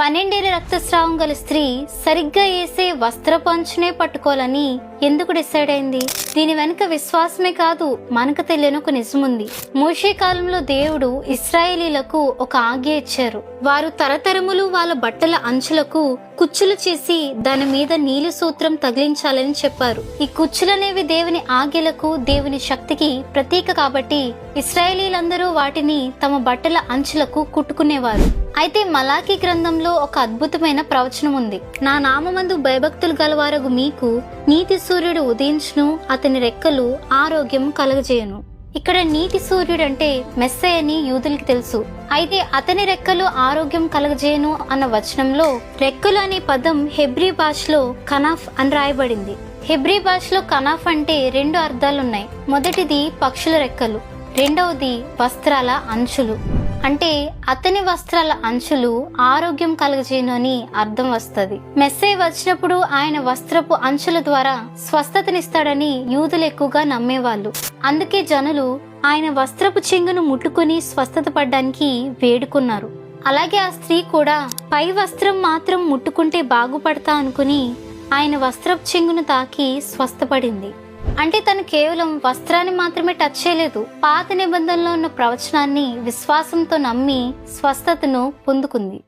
12 రక్తస్రావం గల స్త్రీ సరిగ్గా వేసే వస్త్రపు అంచునే పట్టుకోవాలని ఎందుకు డిసైడ్ అయింది? దీని వెనుక విశ్వాసమే కాదు, మనకు తెలియని ఒక నిజముంది. మోషే కాలంలో దేవుడు ఇశ్రాయేలీలకు ఒక ఆజ్ఞ ఇచ్చారు. వారు తరతరములు వాళ్ళ బట్టల అంచులకు కుచ్చులు చేసి దాని మీద నీలి సూత్రం తగిలించాలని చెప్పారు. ఈ కుచ్చులనేవి దేవుని ఆజ్ఞలకు, దేవుని శక్తికి ప్రతీక కాబట్టి ఇశ్రాయేలీలందరూ వాటిని తమ బట్టల అంచులకు కుట్టుకునేవారు. అయితే మలాకీ గ్రంథంలో ఒక అద్భుతమైన ప్రవచనం ఉంది. నా నామమందు భయభక్తులు గలవారగు మీకు నీతి సూర్యుడు ఉదయించును, అతని రెక్కలు ఆరోగ్యం కలగజేయును. ఇక్కడ నీతి సూర్యుడు అంటే మెస్సయ్య అని యూదులకి తెలుసు. అయితే అతని రెక్కలు ఆరోగ్యం కలగజేయును అన్న వచనంలో రెక్కలు అనే పదం హెబ్రీ భాషలో కనాఫ్ అని రాయబడింది. హెబ్రీ భాషలో కనాఫ్ అంటే 2 అర్థాలున్నాయి. మొదటిది పక్షుల రెక్కలు, రెండవది వస్త్రాల అంచులు. అంటే అతని వస్త్రాల అంచులు ఆరోగ్యం కలగజేయను అని అర్థం వస్తుంది. మెస్సయ్య వచ్చినప్పుడు ఆయన వస్త్రపు అంచుల ద్వారా స్వస్థతనిస్తాడని యూదులు ఎక్కువగా నమ్మేవాళ్ళు. అందుకే జనులు ఆయన వస్త్రపు చెంగును ముట్టుకుని స్వస్థత పడ్డానికి వేడుకున్నారు. అలాగే ఆ స్త్రీ కూడా పై వస్త్రం మాత్రం ముట్టుకుంటే బాగుపడతా అనుకుని ఆయన వస్త్రపు చెంగును తాకి స్వస్థపడింది. అంటే తను కేవలం వస్త్రాన్ని మాత్రమే టచ్ చేయలేదు, పాత నిబంధనలో ఉన్న ప్రవచనాన్ని విశ్వాసంతో నమ్మి స్వస్థతను పొందుకుంది.